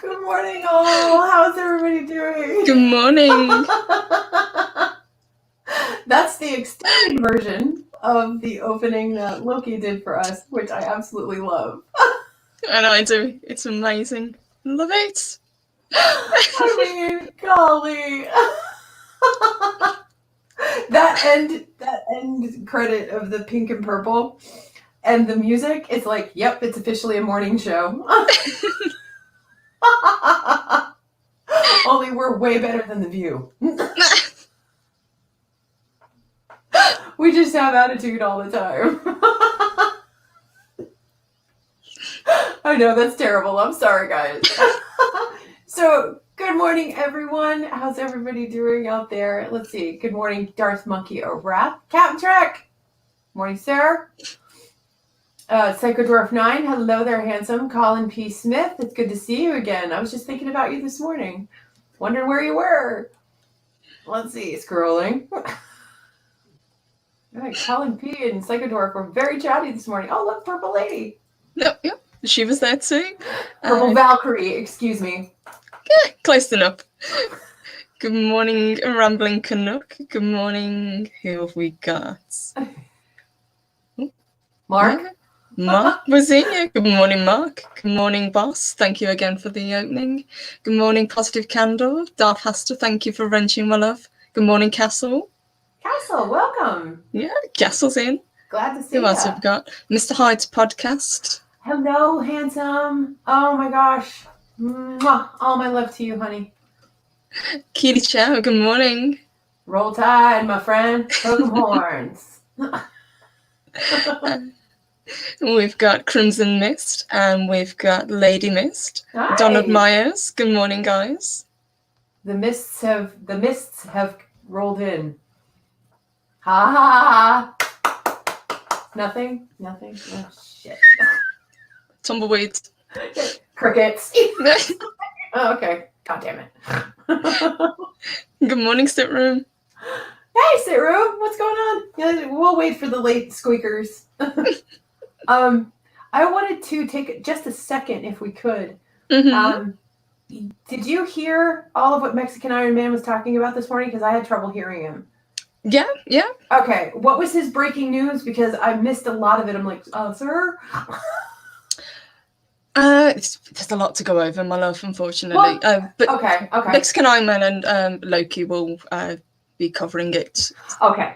Good morning, all. How's everybody doing? Good morning. That's the extended version of the opening that Loki did for us, which I absolutely love. And I do. It's amazing. Love it. I mean, golly. that end credit of the pink and purple and the music, it's like, yep, it's officially a morning show. Only we're way better than The View. We just have attitude all the time. I know, that's terrible. I'm sorry, guys. So, good morning, everyone. How's everybody doing out there? Let's see. Good morning, Darth Monkey O'Wrath. Captain Trek. Morning, sir. Psycho Dwarf 9. Hello there, handsome. Colin P. Smith. It's good to see you again. I was just thinking about you this morning. Wondering where you were. Let's see. Scrolling. All right, Colin P. and Psycho Dwarf were very chatty this morning. Oh, look, Purple Lady. Yep. She was there too. Purple Valkyrie, excuse me. Yeah, close enough. Good morning, Rambling Canuck. Good morning. Who have we got? Mark? Mark was in here. Good morning, Mark. Good morning, boss. Thank you again for the opening. Good morning, Positive Candle. Darth Hester, thank you for wrenching my love. Good morning, Castle. Castle, welcome. Yeah, Castle's in. Glad to see you. Who else have we got? Mr. Hyde's podcast. Hello, handsome. Oh my gosh. Mwah. All my love to you, honey. Keely Chow, good morning. Roll Tide, my friend. Hook 'em horns. We've got Crimson Mist and we've got Lady Mist. Hi. Donald Myers, good morning, guys. The mists have rolled in. Ha ha ha. Nothing? Oh shit. Tumbleweeds. Crickets. Oh, okay. God damn it. Good morning, sit room. Hey, sit room. What's going on? Yeah, we'll wait for the late squeakers. I wanted to take just a second, if we could. Mm-hmm. Did you hear all of what Mexican Iron Man was talking about this morning? Because I had trouble hearing him. Yeah. Okay. What was his breaking news? Because I missed a lot of it. I'm like, sir? There's a lot to go over, my love, unfortunately. But okay. Mexican Iron Man and Loki will be covering it. Okay.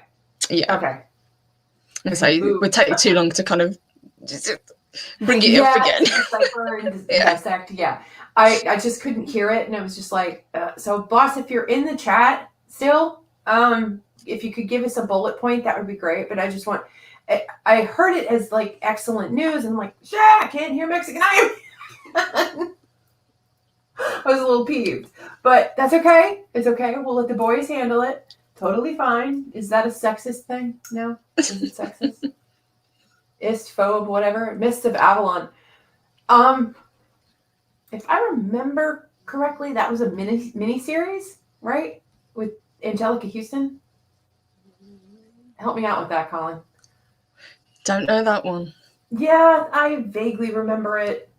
Yeah. Okay. So it would take too long to kind of just bring it up again. Decipher and dissect. Yeah. I just couldn't hear it, and it was just like, so boss, if you're in the chat still, if you could give us a bullet point, that would be great. But I heard it as like excellent news, and I'm like, I can't hear Mexican Iron Man. I was a little peeved, but that's okay. It's okay. We'll let the boys handle it. Totally fine. Is that a sexist thing? No? Is it sexist? Istphobe, whatever. Mists of Avalon. If I remember correctly, that was a mini series, right? With Angelica Houston. Help me out with that, Colin. Don't know that one. Yeah, I vaguely remember it.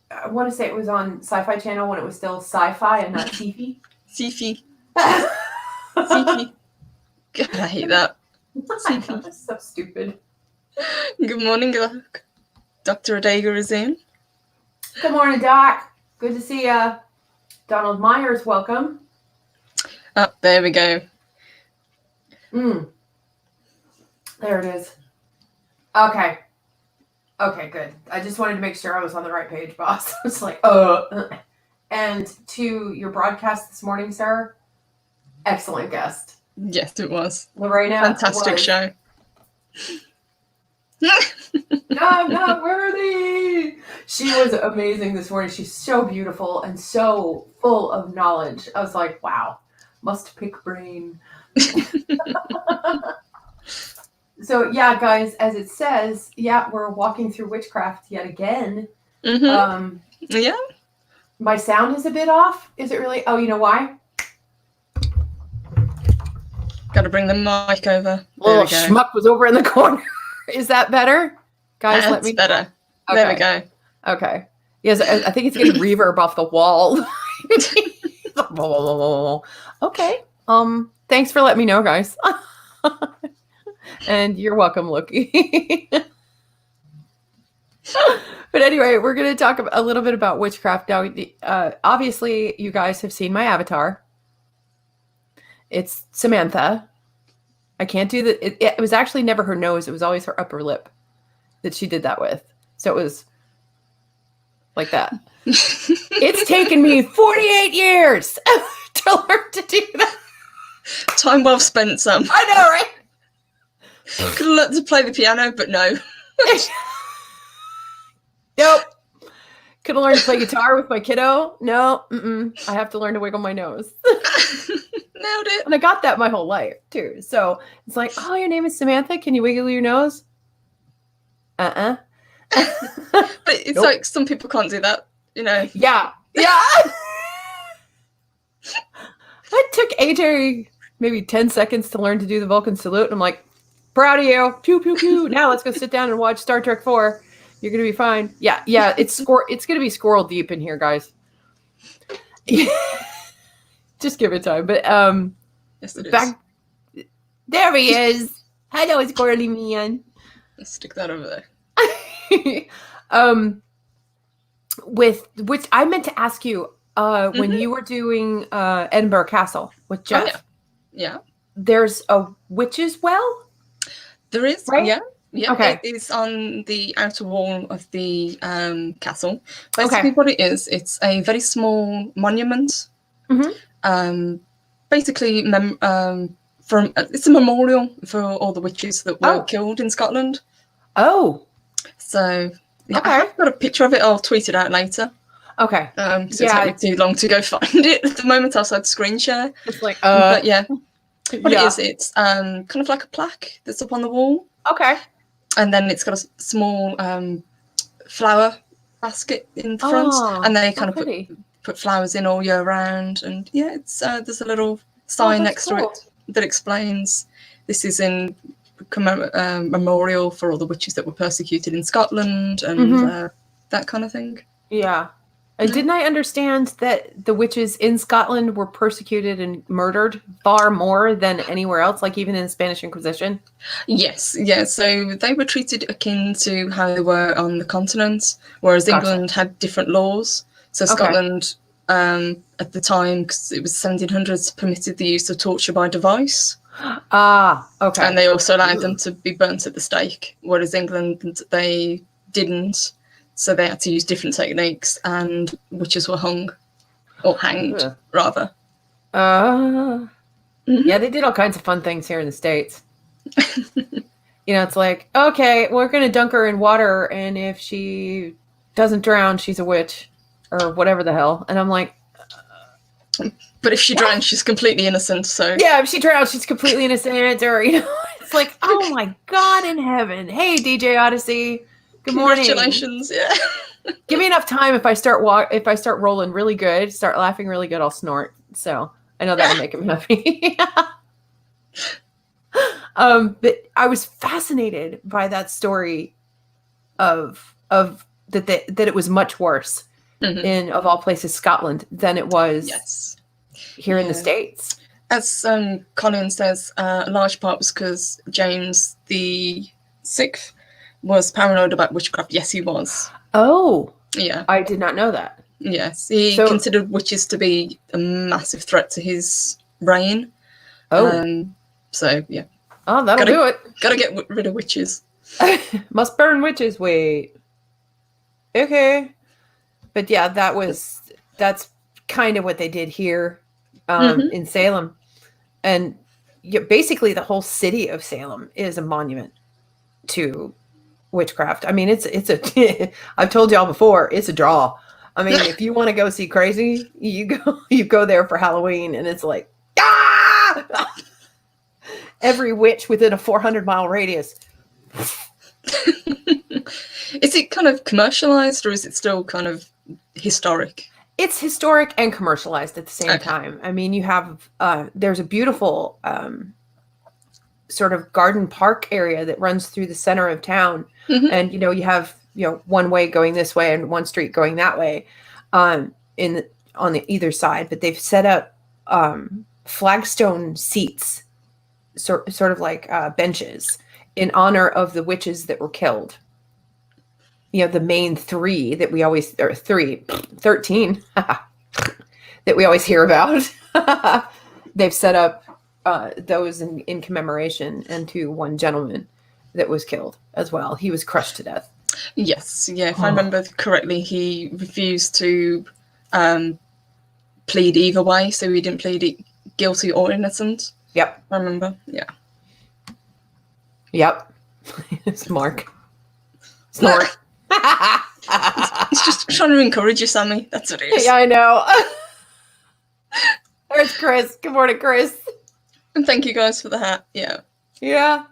I want to say it was on Sci-Fi Channel when it was still sci-fi and not sci-fi. Sifi. Sifi. God, I hate that. I know, that's so stupid. Good morning, Doc. Dr. Adega is in. Good morning, Doc. Good to see ya. Donald Myers, welcome. Oh, there we go. There it is. Okay. Okay, good. I just wanted to make sure I was on the right page, boss. I was like, And to your broadcast this morning, sir, excellent guest. Yes, it was. Lorena Fantastic was, show. I'm not worthy. She was amazing this morning. She's so beautiful and so full of knowledge. I was like, wow, must pick brain. So yeah, guys, as it says, yeah, we're walking through witchcraft yet again. Yeah. My sound is a bit off. Is it really? Oh, you know why? Got to bring the mic over. Little schmuck was over in the corner. Is that better? Guys, let me know. Better. Okay. There we go. Okay. Yes, I think it's getting reverb off the wall. Okay. Thanks for letting me know, guys. And you're welcome, Loki. But anyway, we're going to talk a little bit about witchcraft. Now, obviously, you guys have seen my avatar. It's Samantha. I can't do that. It was actually never her nose. It was always her upper lip that she did that with. So it was like that. It's taken me 48 years to learn to do that. Time well spent, Sam. I know, right? Could have learned to play the piano, but no. Nope. Could have learned to play guitar with my kiddo. No. I have to learn to wiggle my nose. Nailed it. And I got that my whole life, too. So it's like, oh, your name is Samantha? Can you wiggle your nose? But it's like some people can't do that, you know. Yeah. It took AJ maybe 10 seconds to learn to do the Vulcan salute. And I'm like, proud of you. Pew, pew, pew. Now let's go sit down and watch Star Trek 4. You're going to be fine. Yeah. It's going to be squirrel deep in here, guys. Just give it time. But yes, it is. There he is. Hello, squirrely man. Let's stick that over there. With which I meant to ask you when you were doing Edinburgh Castle with Jeff. Oh, yeah. There's a witch's well? There is, right? Yeah. Okay. It is on the outer wall of the castle. Basically what it is, it's a very small monument. Basically it's a memorial for all the witches that were killed in Scotland. Oh. So I have got a picture of it. I'll tweet it out later. Okay. Because it took me too long to go find it at the moment. I said screen share. It's like but yeah. What it is, it's kind of like a plaque that's up on the wall. Okay. And then it's got a small flower basket in the front, and they kind of put flowers in all year round. And yeah, it's there's a little sign next to it that explains this is in memorial for all the witches that were persecuted in Scotland and that kind of thing. Yeah. Didn't I understand that the witches in Scotland were persecuted and murdered far more than anywhere else, like even in the Spanish Inquisition? Yes, yeah. So they were treated akin to how they were on the continent, whereas England had different laws. So Scotland, at the time, because it was 1700s, permitted the use of torture by device. Okay. And they also allowed them to be burnt at the stake, whereas England, they didn't. So they had to use different techniques, and witches were hung, or hanged, rather. Yeah, they did all kinds of fun things here in the States. It's like, okay, we're going to dunk her in water, and if she doesn't drown, she's a witch, or whatever the hell. And I'm like... But if she drowns, she's completely innocent, so... Yeah, if she drowns, she's completely innocent, or, it's like, oh my God in heaven. Hey, DJ Odyssey. Good morning. Congratulations, yeah. Give me enough time if I start rolling really good, start laughing really good, I'll snort. So I know that'll make him happy. But I was fascinated by that story of that it was much worse in, of all places, Scotland than it was here in the States. As Colin says, a large part was because James the Sixth was paranoid about witchcraft. Yes, he was. Oh, yeah. I did not know that. Yes, he considered witches to be a massive threat to his reign. Oh, so yeah. Oh, that'll do it. Gotta get rid of witches. Must burn witches. Wait. Okay. But yeah, that's kind of what they did here in Salem. And basically the whole city of Salem is a monument to witchcraft. I mean, it's a I've told y'all before, it's a draw. I mean, if you want to go see crazy, you go there for Halloween, and it's like, ah! Every witch within a 400-mile radius. Is it kind of commercialized, or is it still kind of historic? It's historic and commercialized at the same time. I mean, you have there's a beautiful sort of garden park area that runs through the center of town, and you have one way going this way and one street going that way on the either side. But they've set up flagstone seats, sort of like benches, in honor of the witches that were killed. The main 3 that we always, or 13 that we always hear about. They've set up those in commemoration, and to one gentleman that was killed as well. He was crushed to death. Yes, yeah. If I remember correctly, he refused to plead either way, so he didn't plead guilty or innocent. Yep. I remember, yeah. Yep. It's Mark. Snort. It's just trying to encourage you, Sammy. That's what it is. Yeah, I know. Where's Chris? Good morning, Chris. And thank you guys for the hat. Yeah. Yeah.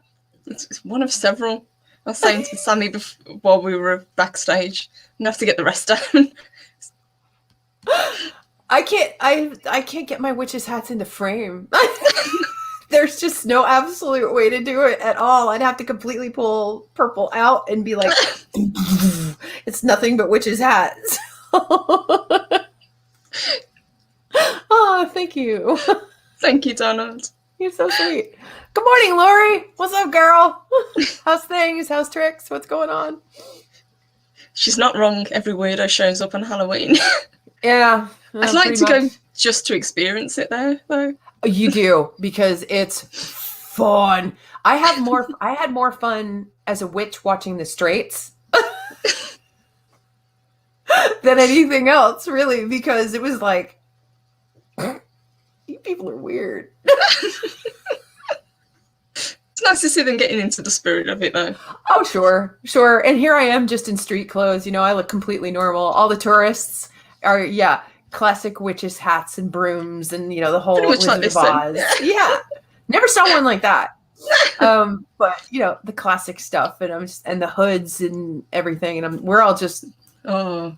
It's one of several. I was saying to Sammy while we were backstage, I'm gonna have to get the rest down. I can't get my witch's hats into frame. There's just no absolute way to do it at all. I'd have to completely pull purple out and be like, it's nothing but witch's hats. Oh, thank you. Thank you, Donald. You're so sweet. Good morning, Lori. What's up, girl? How's things? How's tricks? What's going on? She's not wrong. Every weirdo shows up on Halloween. Yeah. I'd like to go just to experience it there, though. You do, because it's fun. I had more fun as a witch watching The Straits than anything else, really, because it was like, you people are weird. It's nice to see them getting into the spirit of it, though. Oh, sure. And here I am just in street clothes. I look completely normal. All the tourists are, classic witches' hats and brooms, and the whole Wizard of Oz. Yeah, never saw one like that. But the classic stuff, and the hoods and everything, and we're all just chill.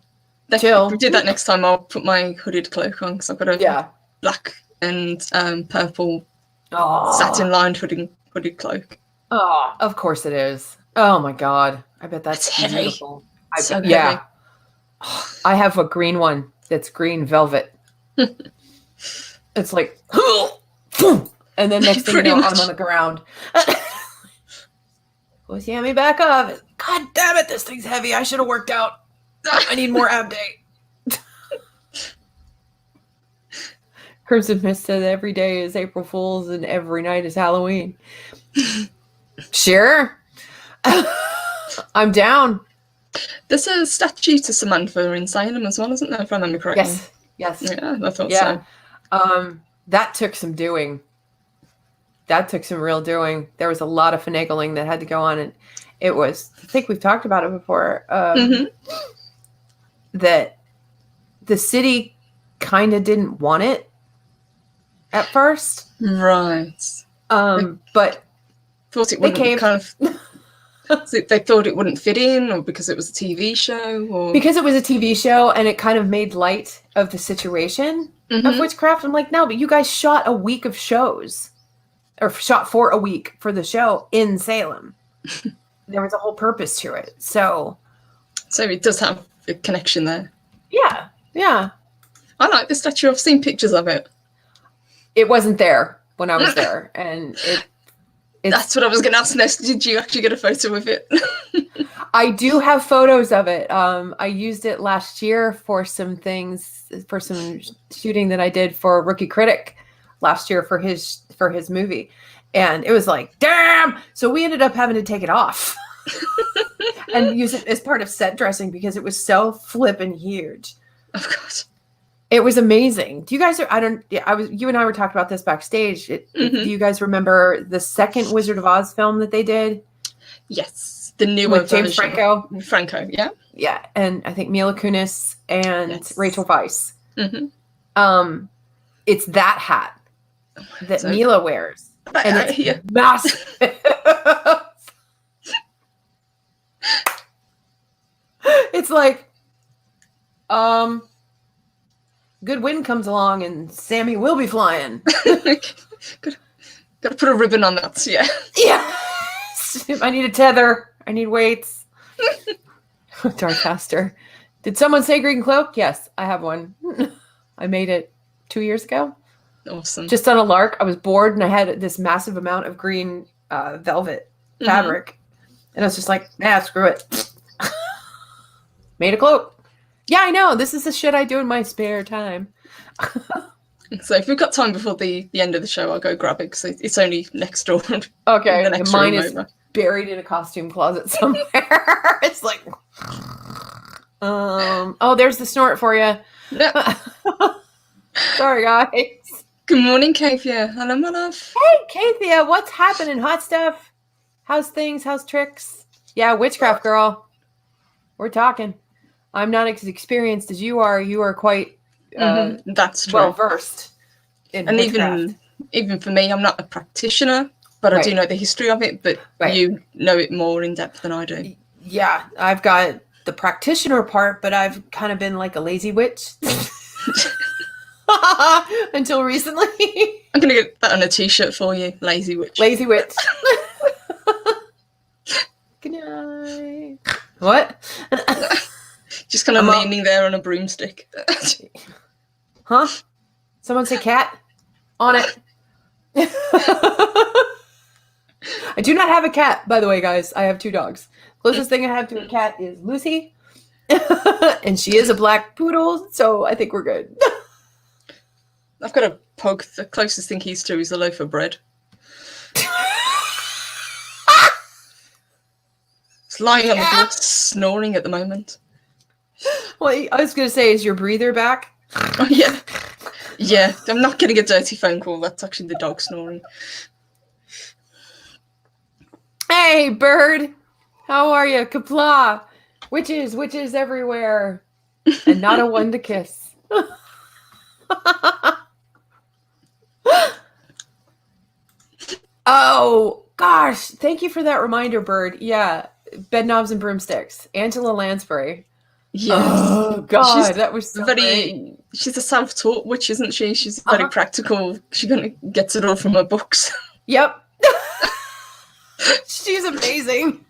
If we did that next time, I'll put my hooded cloak on, because I've got a black and purple satin-lined hooded cloak. Oh, of course it is. Oh my god, I bet that's beautiful. So heavy. I have a green one. That's green velvet. It's like, and then next thing you know, I'm on the ground. Let's hand me back up. God damn it, this thing's heavy. I should have worked out. I need more ab day. Crimson Mist said every day is April Fool's and every night is Halloween. Sure. I'm down. There's a statue to Samantha in Salem as well, isn't there, if I remember correctly? Yes. Yeah, I thought so. That took some doing. That took some real doing. There was a lot of finagling that had to go on, and it was, I think we've talked about it before, that the city kind of didn't want it at first. Right. But thought it wouldn't kind of... They thought it wouldn't fit in, or because it was a TV show? Or... Because it was a TV show, and it kind of made light of the situation of witchcraft. I'm like, no, but you guys shot a week of shows, or shot for a week for the show in Salem. there was a whole purpose to it. So it does have a connection there. Yeah. I like the statue. I've seen pictures of it. It wasn't there when I was there, and that's what I was going to ask next. Did you actually get a photo with it? I do have photos of it. I used it last year for some shooting that I did for Rookie Critic last year for his movie. And it was like, damn! So we ended up having to take it off and use it as part of set dressing because it was so flippin' huge. Of course. It was amazing. Do you guys, you and I were talking about this backstage. Do you guys remember the second Wizard of Oz film that they did? Yes. The new with James Franco. Yeah. Yeah. And I think Mila Kunis and Rachel Weisz. It's that hat that Mila wears. And it's massive. It's like, good wind comes along and Sammy will be flying. Gotta put a ribbon on that, yeah. Yeah. I need a tether. I need weights. Darkcaster. Did someone say green cloak? Yes, I have one. I made it 2 years ago. Awesome. Just on a lark. I was bored and I had this massive amount of green velvet fabric. And I was just like, screw it. Made a cloak. Yeah, I know. This is the shit I do in my spare time. So if we've got time before the end of the show, I'll go grab it because it's only next door. Okay. Mine is buried in a costume closet somewhere. It's like, there's the snort for you. Yeah. Sorry, guys. Good morning, Kathia. Hello, my love. Hey, Kathia. What's happening? Hot stuff? How's things? How's tricks? Yeah, witchcraft girl. We're talking. I'm not as experienced as you are. You are quite that's true. Well versed in witchcraft. And even for me, I'm not a practitioner, but I do know the history of it. But you know it more in depth than I do. Yeah, I've got the practitioner part, but I've kind of been like a lazy witch until recently. I'm gonna get that on a t-shirt for you, lazy witch. Lazy witch. Good night. What? Just kind of leaning there on a broomstick. Huh? Someone say cat? On it. I do not have a cat, by the way, guys. I have 2 dogs. Closest thing I have to a cat is Lucy. And she is a black poodle, so I think we're good. I've got a pug. The closest thing he's to is a loaf of bread. It's lying on the floor, snoring at the moment. Well, I was going to say, is your breather back? Oh, yeah. Yeah, I'm not getting a dirty phone call. That's actually the dog snoring. Hey, bird. How are you? Kapla. Witches everywhere. And not a one to kiss. Oh, gosh. Thank you for that reminder, bird. Yeah. Bed knobs and broomsticks. Angela Lansbury. Yes. Oh, God. That was so great. She's a self-taught witch, isn't she? She's very practical. She gets it all from her books. Yep. She's amazing.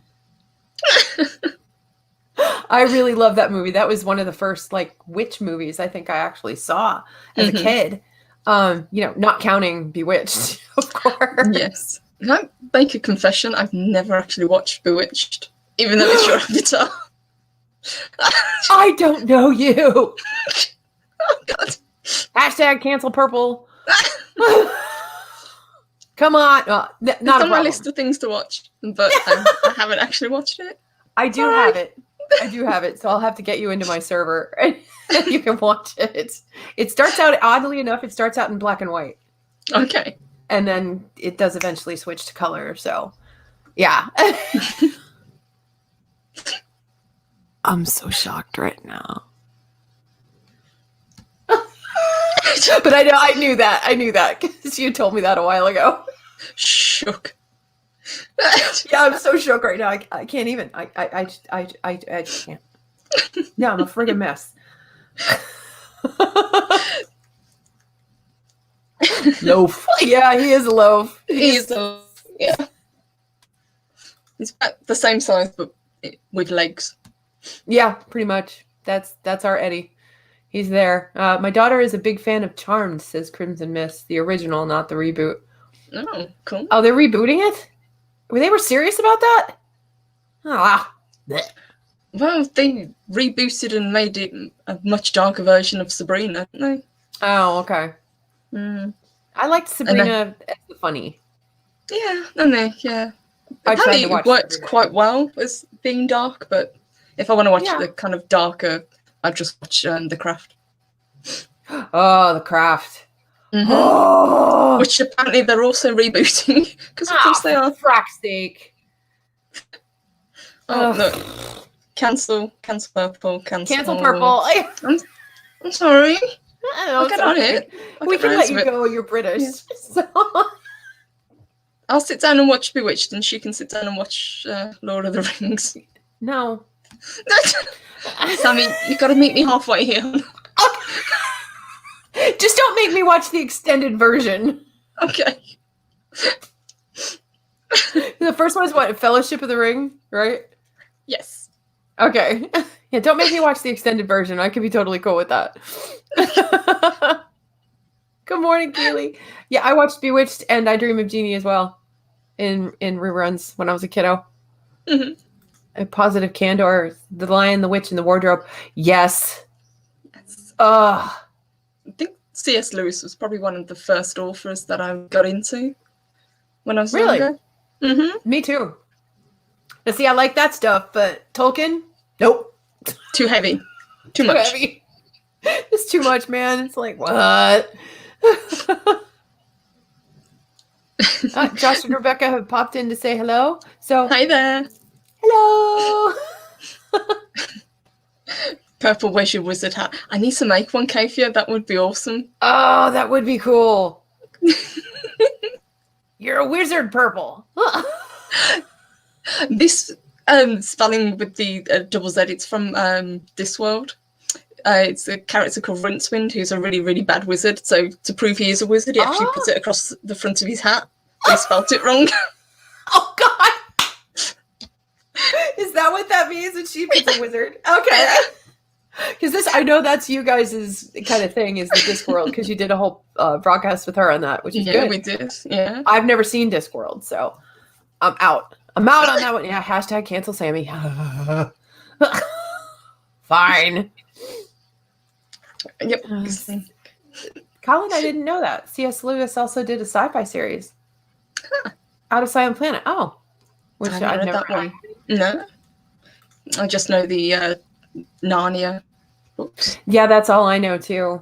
I really love that movie. That was one of the first witch movies I think I actually saw as a kid. Not counting Bewitched, of course. Yes. Can I make a confession? I've never actually watched Bewitched, even though it's your avatar. I don't know you. Oh, God. Hashtag cancel purple. Come on. Not it's on my list of things to watch, but I haven't actually watched it. I do have it, so I'll have to get you into my server and you can watch it. It starts out, oddly enough, in black and white. Okay. And then it does eventually switch to color, so yeah. I'm so shocked right now. But I knew that because you told me that a while ago. Shook. Yeah, I'm so shook right now. I can't even. I just can't. Yeah, I'm a friggin' mess. Loaf. Yeah, he is a loaf. He's a yeah. He's about the same size, but with legs. Yeah, pretty much. That's our Eddie. He's there. My daughter is a big fan of Charmed, says Crimson Mist, the original, not the reboot. Oh, cool. Oh, they're rebooting it? They were serious about that? Oh, well, they rebooted and made it a much darker version of Sabrina, didn't they? Oh, okay. I liked Sabrina as the funny. Yeah, yeah. Apparently it worked quite well as being dark, but if I want to watch the kind of darker, I'd just watch The Craft. Oh, The Craft. Mm-hmm. Oh! Which apparently they're also rebooting, because of course they are. Frack steak. Oh, look. Cancel Purple, Cancel Purple. I'm sorry. I'll get on it. We can let you go, you're British. Yeah. So. I'll sit down and watch Bewitched, and she can sit down and watch Lord of the Rings. No. Sammy, you've got to meet me halfway here. Just don't make me watch the extended version. Okay. The first one is what? Fellowship of the Ring, right? Yes. Okay. Yeah, don't make me watch the extended version. I could be totally cool with that. Good morning, Keely. Yeah, I watched Bewitched and I Dream of Jeannie as well in reruns when I was a kiddo. Mm-hmm. A Positive Candor, The Lion, the Witch, and the Wardrobe. Yes. I think C.S. Lewis was probably one of the first authors that I got into when I was younger. Mm-hmm. Me too. Now, see, I like that stuff, but Tolkien, nope. Too heavy. Too much. Heavy. It's too much, man. It's like, what? Josh and Rebecca have popped in to say hello. So hi there. Hello. Purple, where's your wizard hat? I need to make one, Kafia. That would be awesome. Oh, that would be cool. You're a wizard, Purple. This spelling with the double Z, it's from Discworld. It's a character called Rincewind, who's a really, really bad wizard. So to prove he is a wizard, he actually puts it across the front of his hat. He spelt it wrong. Oh, God. Is that what that means? That she puts a wizard? Okay. Because I know that's you guys' kind of thing, is the Discworld, because you did a whole broadcast with her on that, which is good. Yeah, we did. Yeah. I've never seen Discworld, so I'm out. I'm out on that one. Yeah, hashtag cancel Sammy. Fine. Yep. Colin, I didn't know that. C.S. Lewis also did a sci-fi series. Out of Silent Planet. Oh. Which I've never read that one. No. I just know the Narnia books. Yeah, that's all I know too.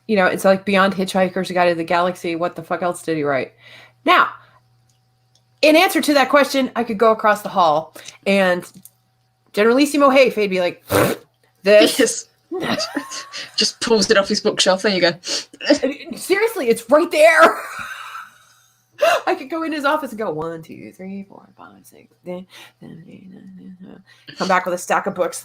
It's like Beyond Hitchhiker's Guide to the Galaxy. What the fuck else did he write? Now, in answer to that question, I could go across the hall and Generalissimo Hafe, he'd be like, this. Yes. Just pulls it off his bookshelf. There you go. Seriously, it's right there. I could go in his office and go 1, 2, 3, 4, 5, 6. Come back with a stack of books,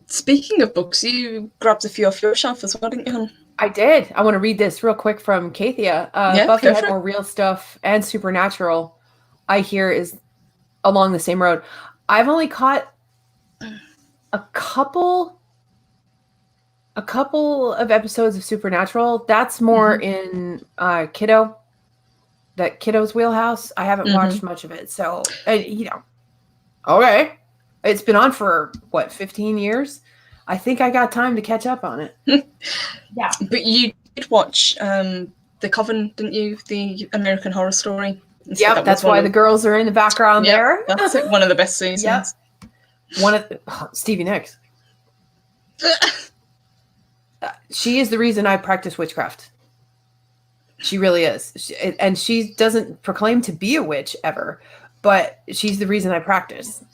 Speaking of books, you grabbed a few off your shelf as well, didn't you? I did. I want to read this real quick from Kathia. Buffy had more real stuff and Supernatural, I hear, is along the same road. I've only caught a couple of episodes of Supernatural. That's more in Kiddo's wheelhouse. I haven't watched much of it. So, okay. It's been on for, 15 years? I think I got time to catch up on it. Yeah. But you did watch The Coven, didn't you? The American Horror Story. Yeah, that's why the girls are in the background there. That's it. One of the best seasons. Yep. One of Stevie Nicks. She is the reason I practice witchcraft. She really is. And she doesn't proclaim to be a witch ever, but she's the reason I practice.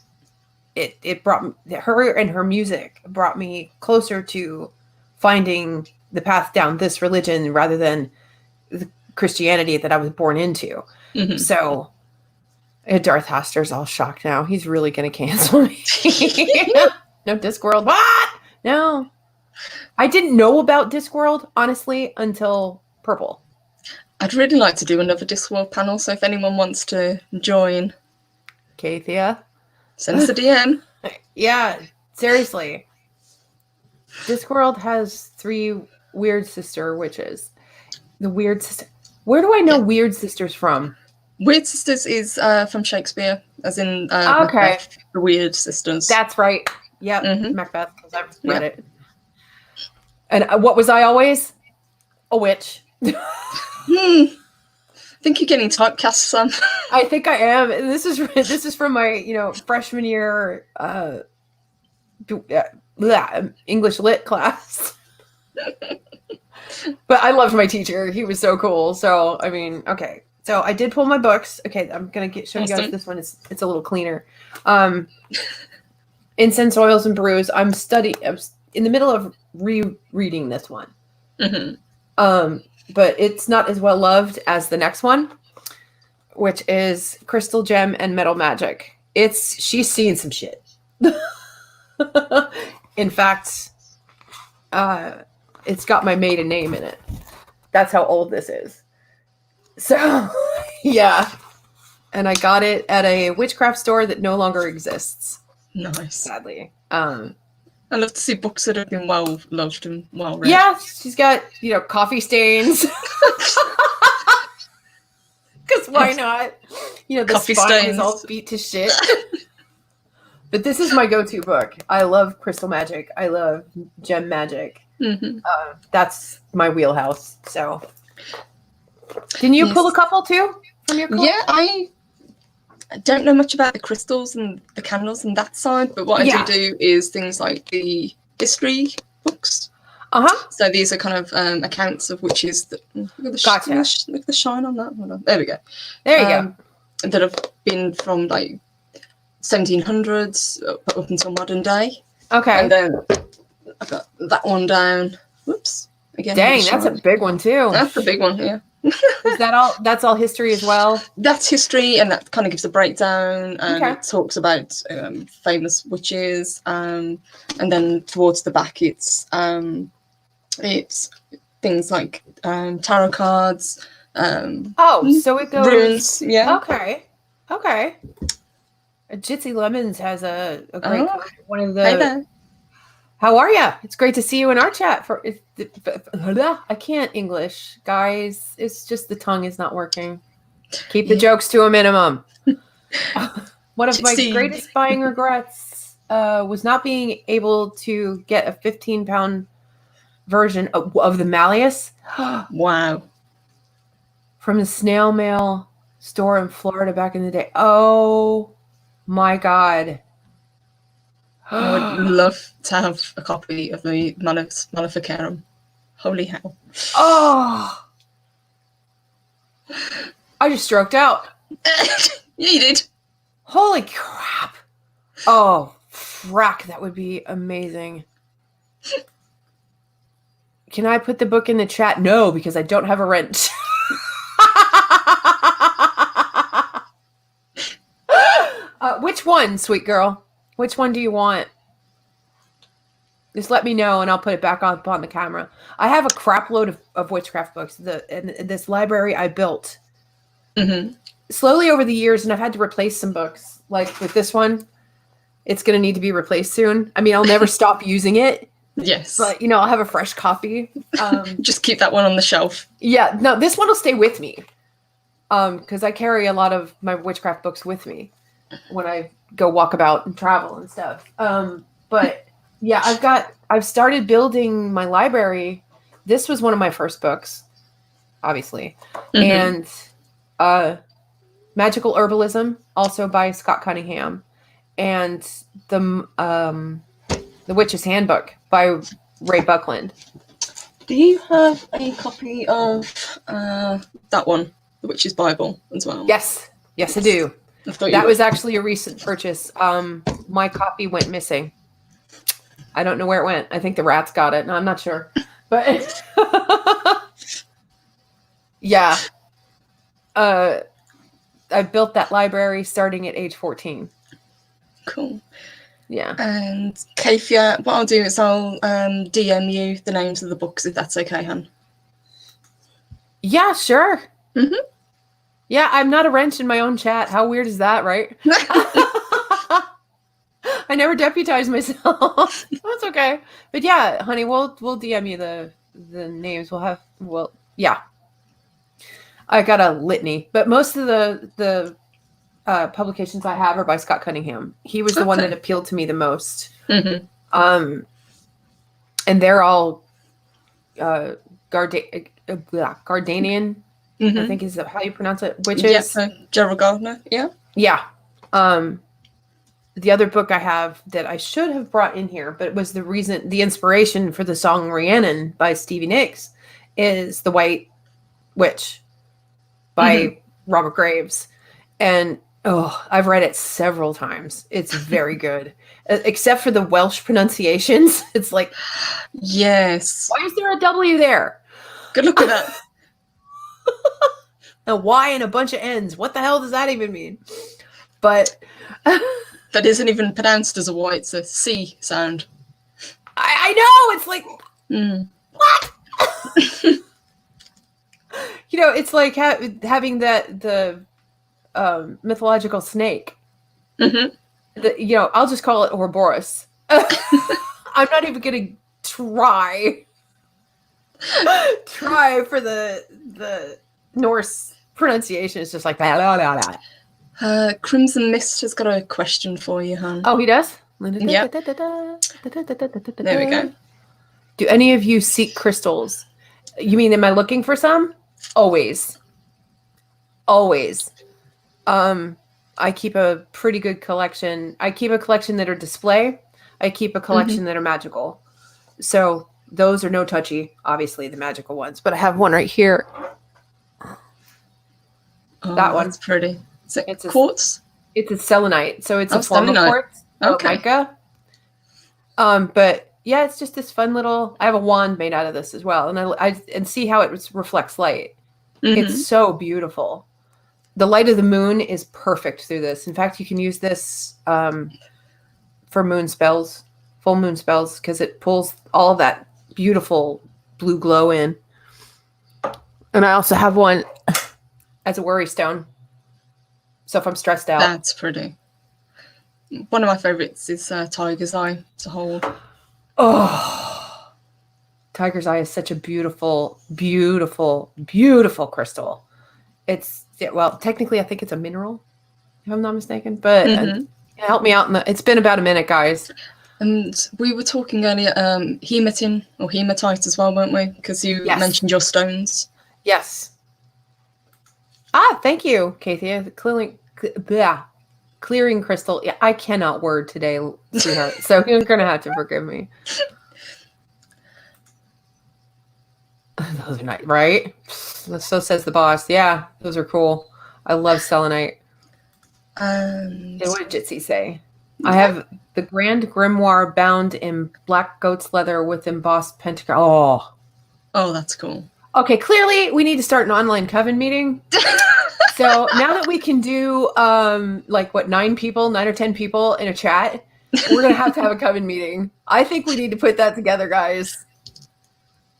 It brought her, and her music brought me closer to finding the path down this religion rather than the Christianity that I was born into. Mm-hmm. So Darth Haster's all shocked now. He's really going to cancel me. No Discworld. What? No. I didn't know about Discworld, honestly, until Purple. I'd really like to do another Discworld panel, so if anyone wants to join, Kathia, send us a DM. Yeah, seriously. Discworld has 3 weird sister witches. The weird sister. Where do I know Weird Sisters from? Weird Sisters is from Shakespeare, as in Macbeth, the Weird Sisters. That's right. Yep, Macbeth, because I've read it. And what was I always? A witch. I think you're getting typecast, son. I think I am. This is from my freshman year English lit class. But I loved my teacher. He was so cool. So I mean, okay. So I did pull my books. Okay, I'm gonna show you guys this one. It's a little cleaner. Incense, Oils, and Brews. I'm in the middle of rereading this one. But it's not as well loved as the next one, which is Crystal Gem and Metal Magic. She's seeing some shit. In fact, it's got my maiden name in it. That's how old this is. So, yeah. And I got it at a witchcraft store that no longer exists. Nice. Sadly. I love to see books that have been well loved and well read. Yeah, she's got, coffee stains. Because why not? The coffee spine stains is all beat to shit. But this is my go-to book. I love crystal magic. I love gem magic. That's my wheelhouse. So, didn't you pull a couple too from your collection? Yeah, I don't know much about the crystals and the candles and that side, but what I do is things like the history books. So these are kind of accounts of witches. Look at the shine on that. Hold on. There we go. There you go. That have been from like 1700s up until modern day. Okay. And then I've got that one down. Whoops. Again. Dang, that's a big one too. That's a big one, yeah. Is that all? That's all history as well? That's history, and that kind of gives a breakdown, and it talks about famous witches, and then towards the back it's things like tarot cards. So it goes runes. Yeah. Okay. Jitsi Lemons has a great one of the. Hey there. How are ya? It's great to see you in our chat. I can't English, guys. It's just the tongue is not working. Keep the jokes to a minimum. One of my greatest buying regrets was not being able to get a 15-pound version of the Malleus. Wow. From the snail mail store in Florida back in the day. Oh my God. I would love to have a copy of the Maleficarum. Holy hell. Oh. I just stroked out. Yeah, you did. Holy crap. Oh, frack. That would be amazing. Can I put the book in the chat? No, because I don't have a wrench. Which one, sweet girl? Which one do you want? Just let me know and I'll put it back up on the camera. I have a crap load of witchcraft books. This library I built slowly over the years, and I've had to replace some books. Like with this one, it's going to need to be replaced soon. I mean, I'll never stop using it. Yes. But, I'll have a fresh copy. Just keep that one on the shelf. Yeah. No, this one will stay with me. Because I carry a lot of my witchcraft books with me when I go walk about and travel and stuff. But yeah, I've started building my library. This was one of my first books, obviously. And Magical Herbalism, also by Scott Cunningham. And the Witch's Handbook by Ray Buckland. Do you have a copy of that one, The Witch's Bible, as well? Yes, I do. That was actually a recent purchase. My copy went missing. I don't know where it went. I think the rats got it. No, I'm not sure. But yeah. I built that library starting at age 14. Cool. Yeah. And Kafia, what I'll do is I'll DM you the names of the books, if that's okay, hon. Yeah, sure. Mm-hmm. Yeah, I'm not a wrench in my own chat. How weird is that, right? I never deputized myself. That's okay. But yeah, honey, we'll DM you the names. Yeah. I got a litany, but most of the publications I have are by Scott Cunningham. He was the one that appealed to me the most. Mm-hmm. And they're all Gardanian. Mm-hmm. I think is how you pronounce it. Witches. Yeah, Gerald Gardner. Yeah. Yeah. The other book I have that I should have brought in here, but it was the inspiration for the song Rhiannon by Stevie Nicks is The White Witch by Robert Graves. And I've read it several times. It's very good. Except for the Welsh pronunciations. It's like, yes. Why is there a W there? Good luck with that. A Y and a bunch of N's. What the hell does that even mean? But that isn't even pronounced as a Y. It's a C sound. I know. It's like, what? It's like having the mythological snake. I'll just call it Ouroboros. I'm not even going to try for the Norse pronunciation. It's just like blah, blah, blah, blah. Crimson Mist has got a question for you, hon. Oh, he does? Yeah. There we go. Do any of you seek crystals? You mean, am I looking for some? Always. I keep a pretty good collection. I keep a collection that are display. I keep a collection that are magical. So those are no touchy, obviously, the magical ones. But I have one right here. That one's pretty. It's quartz? It's a selenite. So it's a form of quartz. Okay. Mica. But yeah, it's just this fun little. I have a wand made out of this as well, and I see how it reflects light. It's so beautiful. The light of the moon is perfect through this. In fact, you can use this for moon spells, full moon spells, because it pulls all of that beautiful blue glow in. And I also have one as a worry stone. So if I'm stressed out. That's pretty. One of my favorites is Tiger's Eye to hold. Oh, Tiger's Eye is such a beautiful, beautiful, beautiful crystal. Technically, I think it's a mineral, if I'm not mistaken. But help me out. It's been about a minute, guys. And we were talking earlier, hematin or hematite as well, weren't we? Because you mentioned your stones. Yes. Thank you, Kathia. Clearing crystal. Yeah, I cannot word today, sweetheart. So you're gonna have to forgive me. Those are nice, right? So says the boss. Yeah, those are cool. I love selenite. And what did Jitsi say? I have the Grand Grimoire bound in black goat's leather with embossed pentagram. Oh, that's cool. Okay, clearly we need to start an online coven meeting. So now that we can do 9 or 10 people in a chat, we're going to have a coven meeting. I think we need to put that together, guys.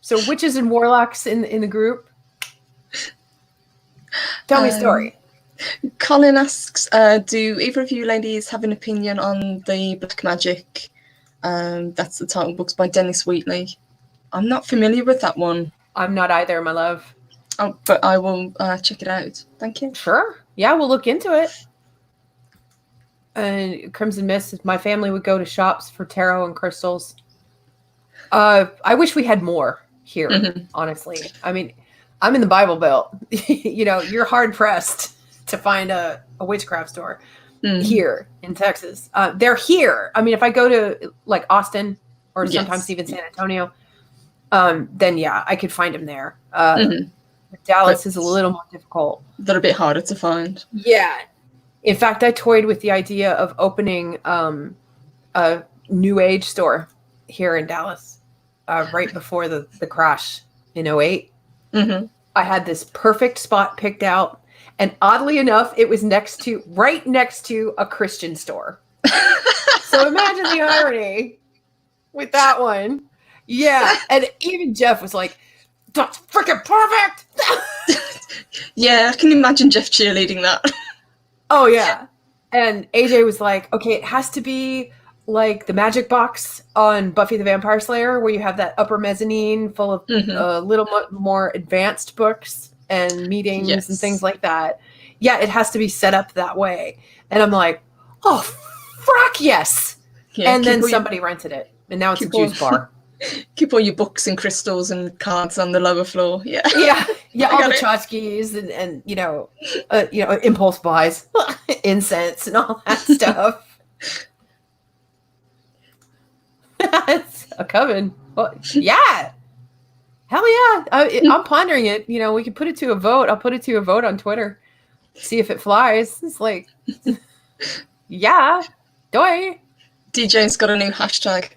So witches and warlocks in the group. Tell me a story. Colin asks, do either of you ladies have an opinion on the Black Magic? That's the title books by Dennis Wheatley. I'm not familiar with that one. I'm not either, my love. Oh, but I will check it out. Thank you. Sure. Yeah, we'll look into it. And Crimson Mist, my family would go to shops for tarot and crystals. I wish we had more here, honestly. I mean, I'm in the Bible Belt. You're hard pressed to find a witchcraft store here in Texas. They're here. I mean, if I go to like Austin or sometimes even San Antonio, then yeah, I could find them there. Dallas is a little more difficult. They're a bit harder to find. Yeah. In fact, I toyed with the idea of opening a new age store here in Dallas right before the crash in 2008. I had this perfect spot picked out. And oddly enough, it was right next to a Christian store. So imagine the irony with that one. Yeah. And even Jeff was like, That's freaking perfect. Yeah, I can imagine Jeff cheerleading that. Oh yeah. And AJ was like, okay, it has to be like the magic box on Buffy the Vampire Slayer, where you have that upper mezzanine full of a little more advanced books and meetings and things like that. Yeah, it has to be set up that way. And I'm like, oh, frack yes. Yeah, and then somebody rented it. And now it's a juice bar. Keep all your books and crystals and cards on the lower floor. Yeah. Yeah, all the tchotchkes and impulse buys, incense and all that stuff. It's a coven. Well, yeah. Hell yeah. I'm pondering it. We can put it to a vote. I'll put it to a vote on Twitter. See if it flies. It's like, yeah. Doi. DJ's got a new hashtag.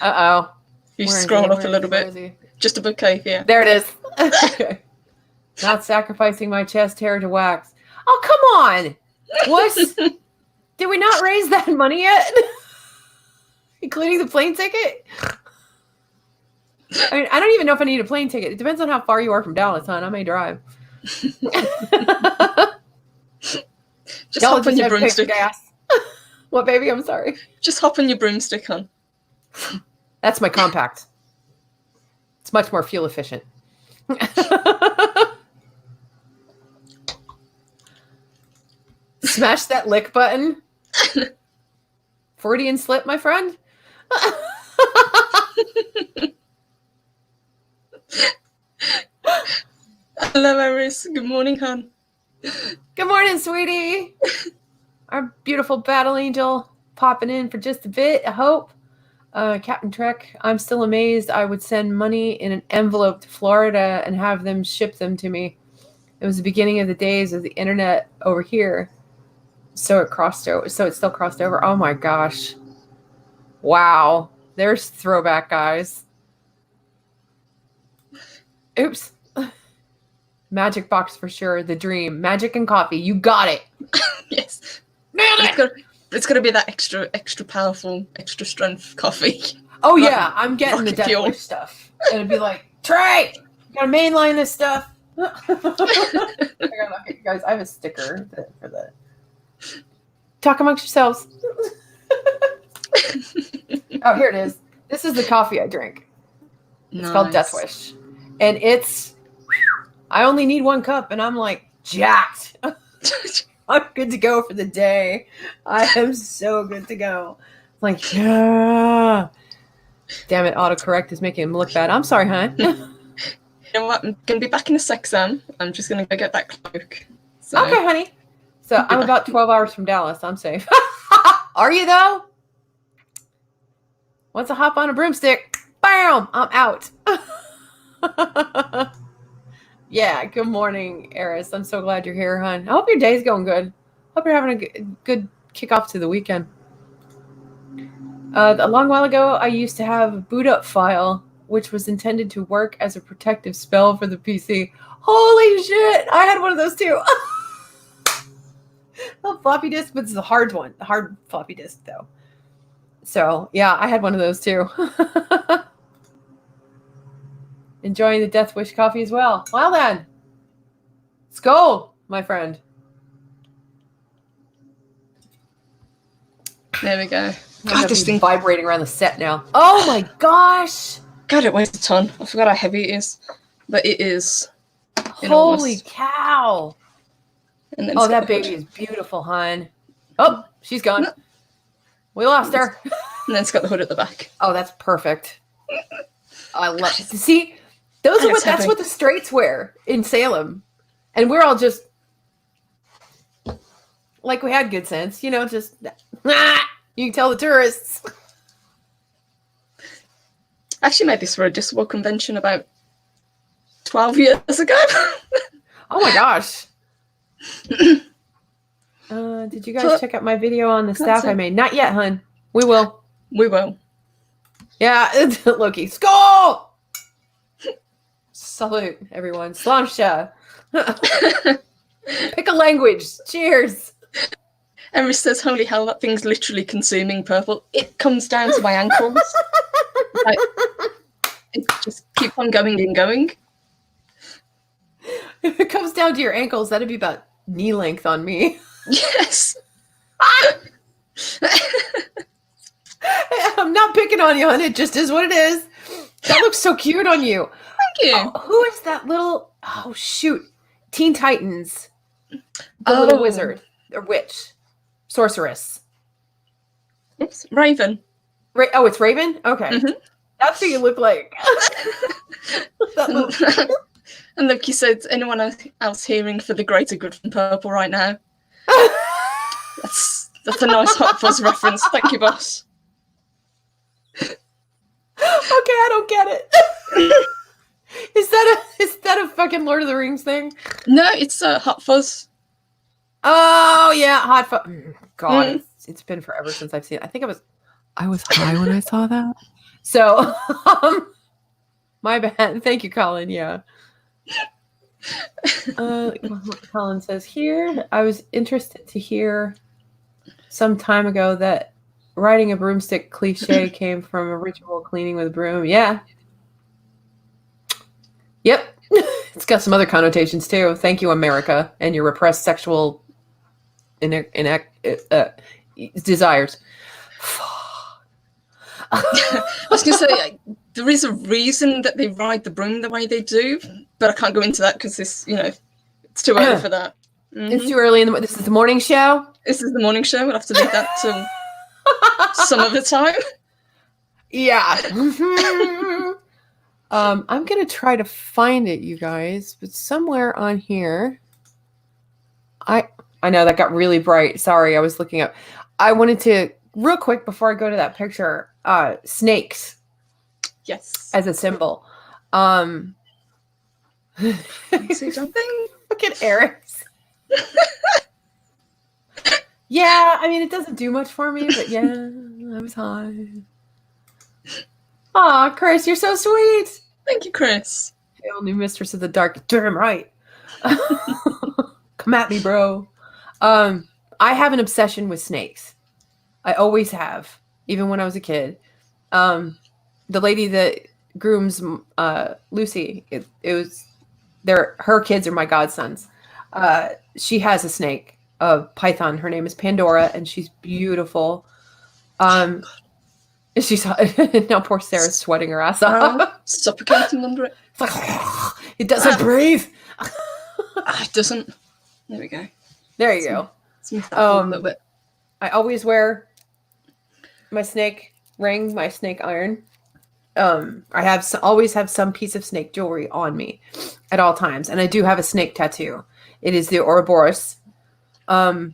Uh-oh. You scroll up a little bit. Just a bouquet, yeah. There it is. Okay. Not sacrificing my chest hair to wax. Oh, come on. What? Did we not raise that money yet? Including the plane ticket? I mean, I don't even know if I need a plane ticket. It depends on how far you are from Dallas, hon. I may drive. Just hop on your broomstick. What, baby? I'm sorry. Just hop on your broomstick, hon. That's my compact. It's much more fuel efficient. Smash that lick button. Freudian slip, my friend. Hello, Iris. Good morning, hon. Good morning, sweetie. Our beautiful battle angel popping in for just a bit, I hope. Captain Trek, I'm still amazed I would send money in an envelope to Florida and have them ship them to me. It was the beginning of the days of the internet over here. So it still crossed over. Oh my gosh. Wow. There's throwback, guys. Oops. Magic box for sure. The dream. Magic and coffee. You got it. Yes. It's got to be that extra powerful, extra strength coffee. Oh yeah, I'm getting the Death Wish stuff. And it'd be like, Trey, you gotta mainline this stuff. I gotta look at you guys. I have a sticker for that. Talk amongst yourselves. Oh, here it is. This is the coffee I drink. It's called Death Wish. And I only need 1 cup and I'm like jacked. I'm good to go for the day. I am so good to go. Like, yeah. Damn it, autocorrect is making him look bad. I'm sorry, hon. You know what? I'm going to be back in a sec, Sam. I'm just going to go get that cloak. So. Okay, honey. So I'm about 12 hours from Dallas. I'm safe. Are you, though? Once I hop on a broomstick, bam, I'm out. Yeah, good morning, Eris. I'm so glad you're here, hon. I hope your day's going good. Hope you're having a good kickoff to the weekend. A long while ago, I used to have a boot up file, which was intended to work as a protective spell for the PC. Holy shit! I had one of those too. A floppy disk, but it's the hard one. The hard floppy disk, though. So, yeah, I had one of those too. Enjoying the Death Wish coffee as well. Well then. Let's go, my friend. There we go. God, this thing vibrating around the set now. Oh my gosh. God, it weighs a ton. I forgot how heavy it is. But it is. Holy cow. And then that baby is beautiful, hon. Oh, she's gone. We lost her. And then it's got the hood at the back. Oh, that's perfect. I love it. See, that's what the straights wear in Salem. And we're all just like we had good sense, just you can tell the tourists. I actually made this for a Discworld convention about 12 years ago. Oh my gosh. Did you guys check out my video on the staff I made? Not yet, hun. We will. We will. Yeah, Loki. Skull! Salute, everyone. Slamsha. Pick a language. Cheers. Eris says, holy hell, that thing's literally consuming purple. It comes down to my ankles. It just keeps on going and going. If it comes down to your ankles, that'd be about knee length on me. Yes. I'm not picking on you, hon. It just is what it is. That looks so cute on you. Thank you. Oh, who is that little? Oh shoot, Teen Titans. The little wizard or witch, sorceress. Oops, Raven. Oh, it's Raven. Okay, that's who you look like. And look, you said, anyone else hearing for the greater good from purple right now? That's a nice Hot Fuzz reference. Thank you, boss. Okay, I don't get it. Is that a fucking Lord of the Rings thing? No, it's Hot Fuzz. Oh yeah, Hot Fuzz. God, it's been forever since I've seen it. I think I was high when I saw that. So, my bad. Thank you, Colin. Yeah. Colin says here, I was interested to hear some time ago that riding a broomstick cliche came from a ritual cleaning with a broom. Yeah. Yep. It's got some other connotations too. Thank you, America, and your repressed sexual desires. I was going to say, there is a reason that they ride the broom the way they do, but I can't go into that because it's too early for that. It's too early this is the morning show? This is the morning show. We'll have to leave that till some other time. Yeah. I'm going to try to find it, you guys, but somewhere on here, I know that got really bright. Sorry, I was looking up. I wanted to, real quick, before I go to that picture, snakes. Yes. As a symbol. See something? Look at Eric's. Yeah, I mean, it doesn't do much for me, but yeah, I was high. Aw, Chris, you're so sweet. Thank you, Chris. Hail, new mistress of the dark. Damn right. Come at me, bro. I have an obsession with snakes. I always have, even when I was a kid. The lady that grooms Lucy, her kids are my godsons. She has a snake, a python. Her name is Pandora, and she's beautiful. She's now poor Sarah's sweating her ass off. Suffocating under it. It's like, it doesn't breathe. It doesn't. There we go. There you go. A little bit. I always wear my snake ring, my snake iron. I always have some piece of snake jewelry on me at all times, and I do have a snake tattoo. It is the Ouroboros, and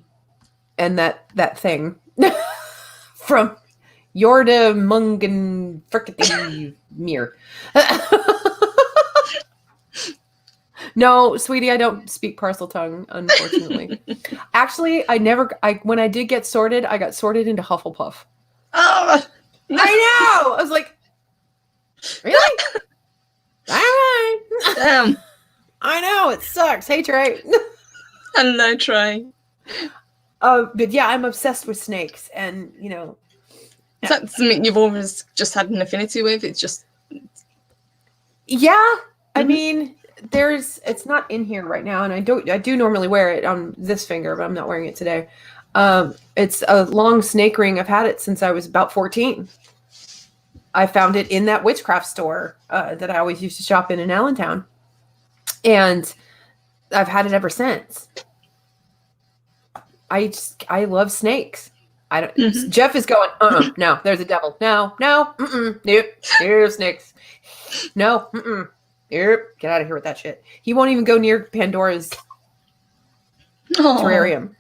that thing from Yorda Mungan Frickin' Mir. No, sweetie, I don't speak parcel tongue, unfortunately. Actually, when I did get sorted, I got sorted into Hufflepuff. Oh, I know. I was like, really? All right. Damn. I know, it sucks. Hey, Trey. Hello, Trey. But yeah, I'm obsessed with snakes, and is that something you've always just had an affinity with? It's just, yeah. I mean, it's not in here right now, and I do normally wear it on this finger, but I'm not wearing it today. It's a long snake ring. I've had it since I was about 14. I found it in that Witchcraft store that I always used to shop in Allentown, and I've had it ever since. I love snakes. I don't. Mm-hmm. Jeff is going. No, there's a devil. No. Nope. Here's snakes. No. Nope. Get out of here with that shit. He won't even go near Pandora's terrarium.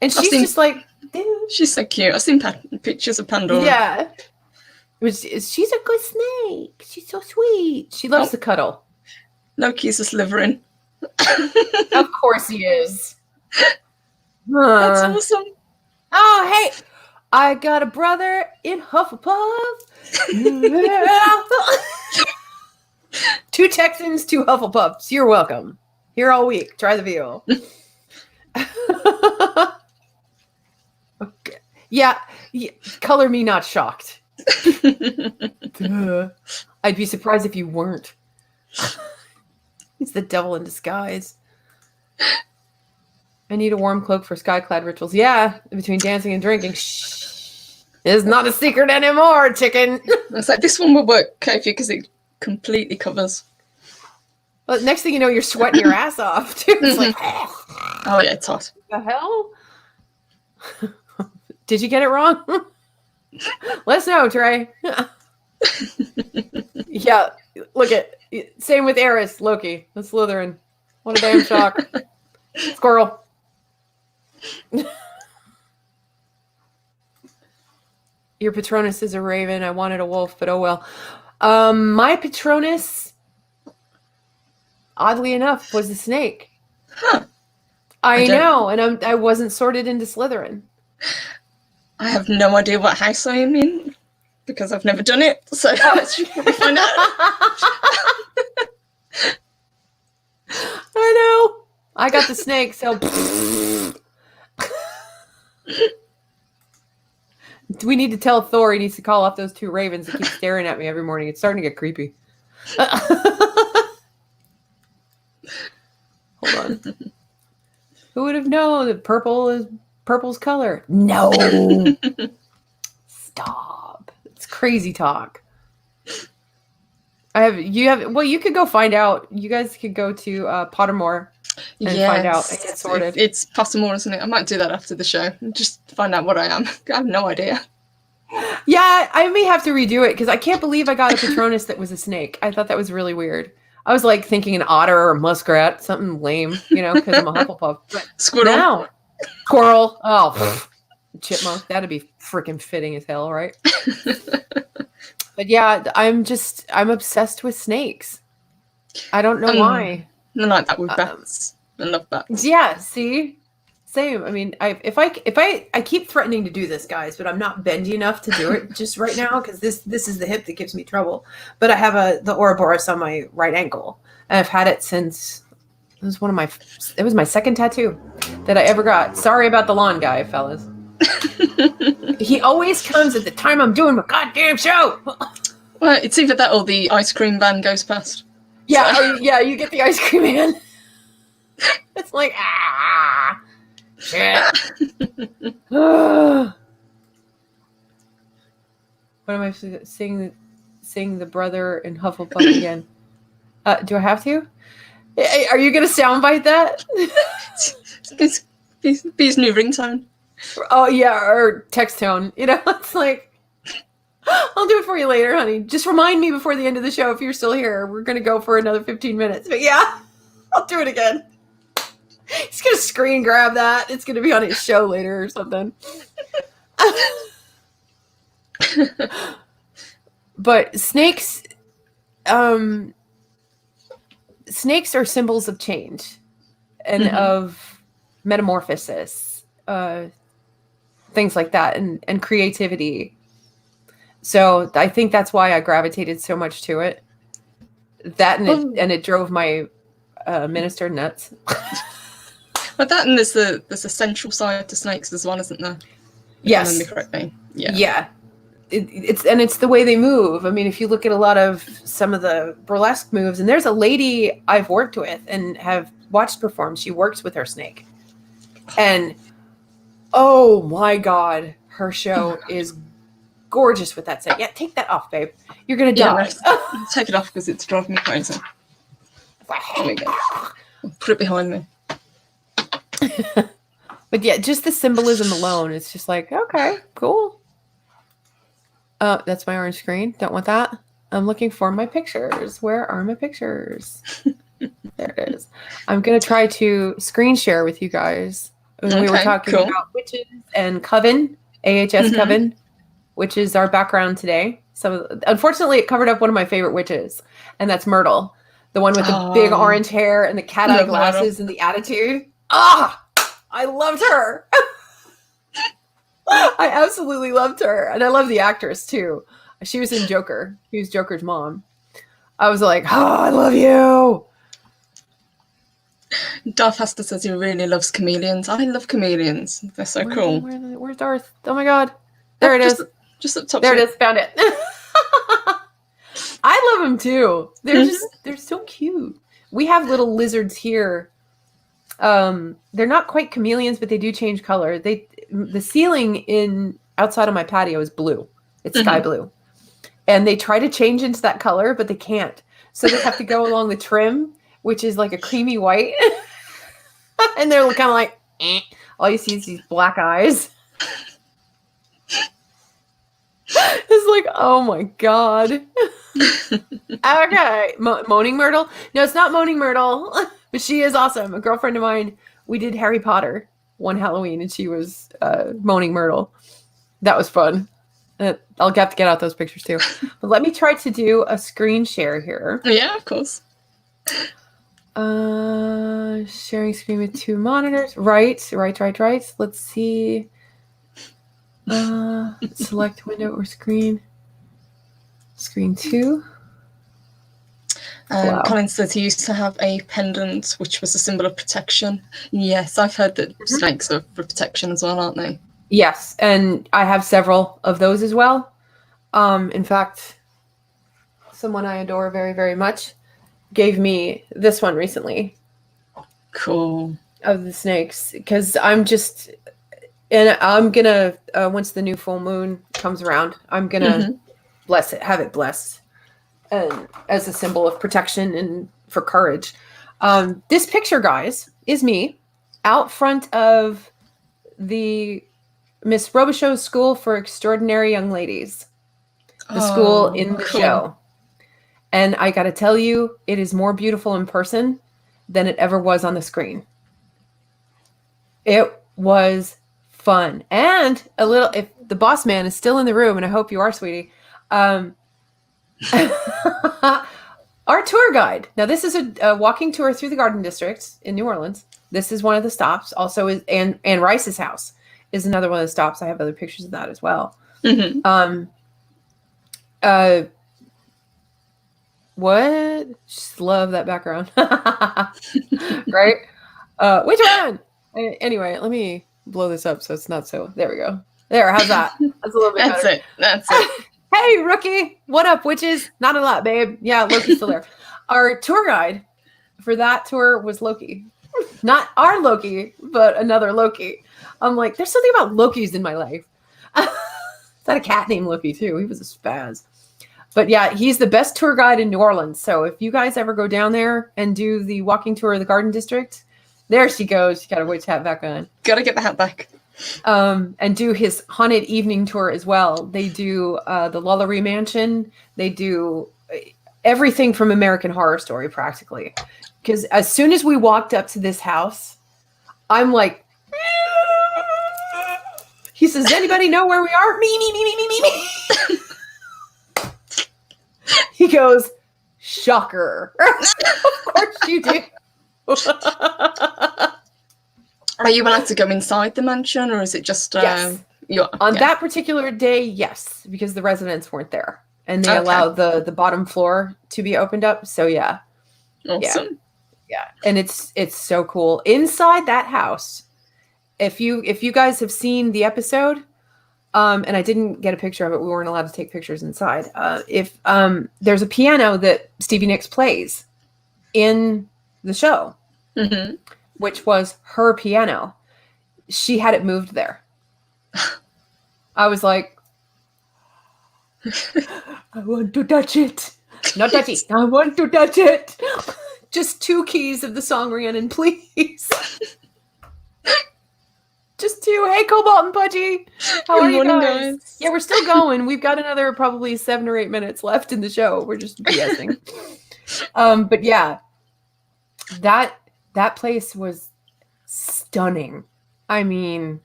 And she's just like, dude. She's so cute. I've seen pictures of Pandora. Yeah. She's a good snake. She's so sweet. She loves to cuddle. Loki's a slithering. Of course he is. That's awesome. Oh, hey. I got a brother in Hufflepuff. 2 Texans, 2 Hufflepuffs. You're welcome. Here all week. Try the veal. Okay. Yeah. Color me not shocked. I'd be surprised if you weren't. He's the devil in disguise. I need a warm cloak for skyclad rituals. Yeah, between dancing and drinking. Shh. It's not a secret anymore, chicken. It's like, this one will work okay for you because it completely covers. Well, next thing you know, you're sweating your ass off, too. It's like, oh, yeah, it's hot. What the hell? Did you get it wrong? Let us know, Trey. Yeah, look at same with Eris, Loki, and Slytherin. What a damn shock. Squirrel. Your Patronus is a raven. I wanted a wolf, but oh well. My Patronus, oddly enough, was a snake. Huh. I know, and I wasn't sorted into Slytherin. I have no idea what house I am in because I've never done it. So let's probably find out. I know. I got the snake, so. We need to tell Thor he needs to call off those 2 ravens that keep staring at me every morning. It's starting to get creepy. Hold on. Who would have known that purple is purple's color? No. Stop. It's crazy talk. You could go find out. You guys could go to Pottermore and find out and get sorted. It's Pottermore, isn't it? I might do that after the show. Just find out what I am. I have no idea. Yeah, I may have to redo it because I can't believe I got a Patronus that was a snake. I thought that was really weird. I was like thinking an otter or a muskrat, something lame, because I'm a Hufflepuff. But Squirrel. Now, squirrel. Oh, chipmunk. That'd be freaking fitting as hell, right? But yeah, I'm obsessed with snakes. I don't know why. I like that with bats. I love bats. Yeah, see? Same. I mean, I keep threatening to do this, guys, but I'm not bendy enough to do it just right now because this is the hip that gives me trouble. But I have the Ouroboros on my right ankle, and I've had it since it was my second tattoo that I ever got. Sorry about the lawn guy, fellas. He always comes at the time I'm doing my goddamn show. Well, it's either that or the ice cream van goes past. Yeah, so. You get the ice cream man. It's like, shit. What am I sing the brother in Hufflepuff again? Do I have to? Are you going to soundbite that? Bee's new ringtone. Oh, yeah, or text tone. It's like, I'll do it for you later, honey. Just remind me before the end of the show if you're still here. We're going to go for another 15 minutes. But yeah, I'll do it again. He's going to screen grab that. It's going to be on his show later or something. But snakes are symbols of change and of metamorphosis, things like that, and creativity. So I think that's why I gravitated so much to it. That and it drove my minister nuts. But that and there's a central side to snakes as well, isn't there? Yes. If I remember correctly. Yeah. Yeah. It's the way they move. I mean, if you look at a lot of some of the burlesque moves, and there's a lady I've worked with and have watched perform. She works with her snake, and oh my God, her show is gorgeous with that snake. Yeah, take that off, babe. You're gonna die. Yeah, take it off because it's driving me crazy. There we go. Put it behind me. But yeah, just the symbolism alone, it's just like, okay, cool. That's my orange screen. Don't want that. I'm looking for my pictures. Where are my pictures? There it is. I'm going to try to screen share with you guys. We were talking about witches and coven, AHS coven, which is our background today. So unfortunately, it covered up one of my favorite witches, and that's Myrtle, the one with the big orange hair and the cat-eye glasses and the attitude. I loved her. I absolutely loved her. And I love the actress too. She was in Joker. She was Joker's mom. I was like, I love you. Darth Hester says he really loves chameleons. I love chameleons. They're so cool. Where's Darth? Oh my God. There it is. Just at the top. There it is. Found it. I love them too. They're they're so cute. we have little lizards here. They're not quite chameleons, but they do change color. The ceiling outside of my patio is blue. It's sky blue. And they try to change into that color, but they can't. So they have to go along the trim, which is like a creamy white. And they're kind of like, eh. All you see is these black eyes. It's like, oh my God. Okay. Moaning Myrtle? No, it's not Moaning Myrtle, but she is awesome. A girlfriend of mine, we did Harry Potter one Halloween, and she was Moaning Myrtle. That was fun. I'll have to get out those pictures too. But let me try to do a screen share here. Yeah, of course. Sharing screen with 2 monitors. Right. Let's see. Select window or screen. Screen 2. Wow. Colin says he used to have a pendant which was a symbol of protection. Yes, I've heard that snakes are for protection as well, aren't they? Yes, and I have several of those as well. In fact, someone I adore very, very much gave me this one recently. Cool. Of the snakes, because I'm gonna once the new full moon comes around, I'm gonna bless it, have it blessed, and as a symbol of protection and for courage. This picture, guys, is me out front of the Miss Robichaud's School for Extraordinary Young Ladies, the school in the show. And I got to tell you, it is more beautiful in person than it ever was on the screen. It was fun. And if the boss man is still in the room, and I hope you are, sweetie, our tour guide. Now, this is a walking tour through the Garden District in New Orleans. This is one of the stops. Also, Anne Rice's house is another one of the stops. I have other pictures of that as well. What? Just love that background. Right? Which one? Anyway, let me blow this up so it's not so. There we go. There, how's that? That's a little bit better. That's it. Hey, rookie. What up, witches? Not a lot, babe. Yeah, Loki's still there. Our tour guide for that tour was Loki. Not our Loki, but another Loki. I'm like, there's something about Lokis in my life. Is that a cat named Loki, too? He was a spaz. But yeah, he's the best tour guide in New Orleans. So if you guys ever go down there and do the walking tour of the Garden District, there she goes. She got her witch hat back on. Gotta get the hat back. And do his haunted evening tour as well. They do the Lullaby Mansion. They do everything from American Horror Story, practically. Because as soon as we walked up to this house, I'm like, he says, does anybody know where we are? Me. He goes, shocker. Of course you do. Are you allowed to go inside the mansion, or is it just... Yes. On that particular day, yes, because the residents weren't there. And they allowed the bottom floor to be opened up. So, yeah. Awesome. Yeah. And it's so cool. Inside that house, if you guys have seen the episode, and I didn't get a picture of it, we weren't allowed to take pictures inside. If there's a piano that Stevie Nicks plays in the show, which was her piano, she had it moved there. I was like, I want to touch it. Not touch it. I want to touch it. Just 2 keys of the song, Rhiannon, please. Just 2. Hey, Cobalt and Pudgy. How are you guys? Yeah, we're still going. We've got another probably 7 or 8 minutes left in the show. We're just BSing. But yeah, that place was stunning. I mean,